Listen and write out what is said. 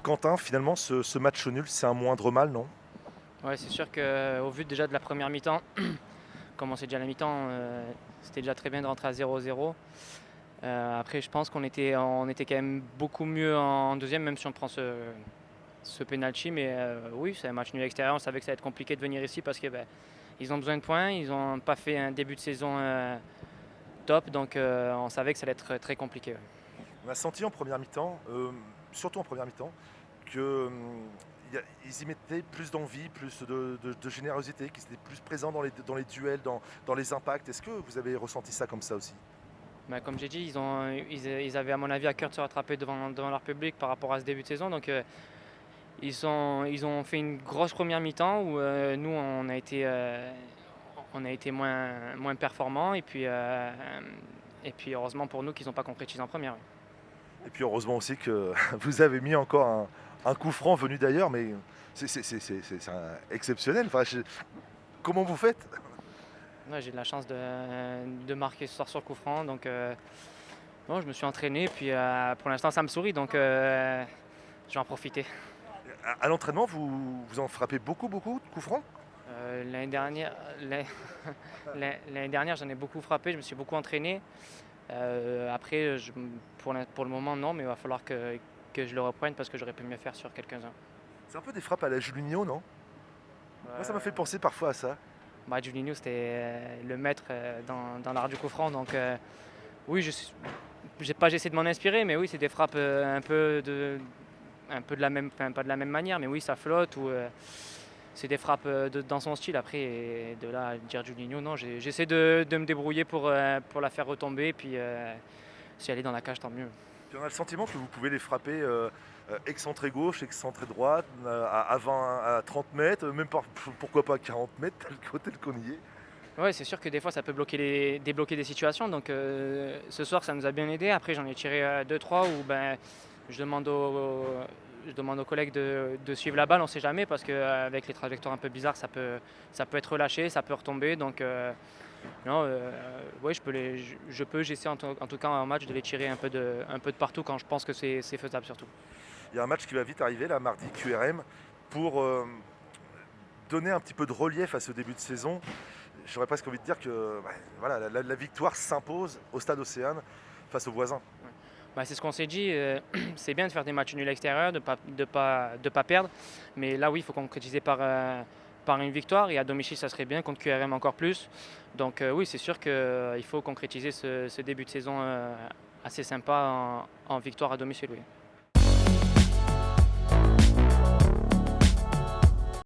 Quentin, finalement, ce match nul, c'est un moindre mal, non? Ouais, c'est sûr qu'au vu déjà de la première mi-temps, commencer déjà la mi-temps, c'était déjà très bien de rentrer à 0-0. Après, je pense qu'on était quand même beaucoup mieux en deuxième, même si on prend ce penalty. Mais oui, c'est un match nul à l'extérieur. On savait que ça allait être compliqué de venir ici parce que ils ont besoin de points. Ils n'ont pas fait un début de saison top, donc on savait que ça allait être très compliqué. Ouais. On a senti en première mi-temps, surtout en première mi-temps, que ils y mettaient plus d'envie, plus de générosité, qu'ils étaient plus présents dans les duels, dans les impacts. Est-ce que vous avez ressenti ça comme ça aussi? Comme j'ai dit, ils avaient à mon avis à cœur de se rattraper devant leur public par rapport à ce début de saison. Donc ils ont fait une grosse première mi-temps où nous on a été moins performants et puis heureusement pour nous qu'ils n'ont pas concrétisé en première. Ouais. Et puis heureusement aussi que vous avez mis encore un coup franc venu d'ailleurs, mais exceptionnel. Enfin, comment vous faites? Ouais, j'ai de la chance de marquer ce soir sur le coup franc, donc bon, je me suis entraîné, puis pour l'instant ça me sourit, donc je vais en profiter. À l'entraînement, vous en frappez beaucoup, beaucoup de coups francs? L'année dernière, l'année dernière, j'en ai beaucoup frappé, je me suis beaucoup entraîné. Après, pour le moment, non, mais il va falloir que je le reprenne parce que j'aurais pu mieux faire sur quelques-uns. C'est un peu des frappes à la Juninho, non? Moi, ça m'a fait penser parfois à ça. Juninho, c'était le maître dans l'art du coup franc, donc oui, j'essaie de m'en inspirer, mais oui, c'est des frappes un peu de la même, enfin, pas de la même manière, mais oui, ça flotte ou c'est des frappes dans son style. Après, et de là à dire Juninho, non, j'essaie de me débrouiller pour la faire retomber, puis si elle est dans la cage, tant mieux. Puis on a le sentiment que vous pouvez les frapper excentré gauche, excentré droite, à 20, à 30 mètres, même pourquoi pas 40 mètres, tel qu'on y est. Ouais, c'est sûr que des fois ça peut débloquer des situations. Donc ce soir ça nous a bien aidé. Après j'en ai tiré 2-3 où je demande aux collègues de suivre la balle, on ne sait jamais parce qu'avec les trajectoires un peu bizarres ça peut être relâché, ça peut retomber. Donc non, ouais, j'essaie en tout cas en match de les tirer un peu de partout quand je pense que c'est faisable surtout. Il y a un match qui va vite arriver, là, mardi, QRM, pour donner un petit peu de relief à ce début de saison. J'aurais presque envie de dire que voilà, la victoire s'impose au stade Océane face aux voisins. C'est ce qu'on s'est dit, c'est bien de faire des matchs nuls à l'extérieur, de pas perdre, mais là oui, il faut concrétiser par une victoire et à domicile ça serait bien, contre QRM encore plus. Donc oui, c'est sûr qu'il faut concrétiser ce début de saison assez sympa en victoire à domicile. Oui.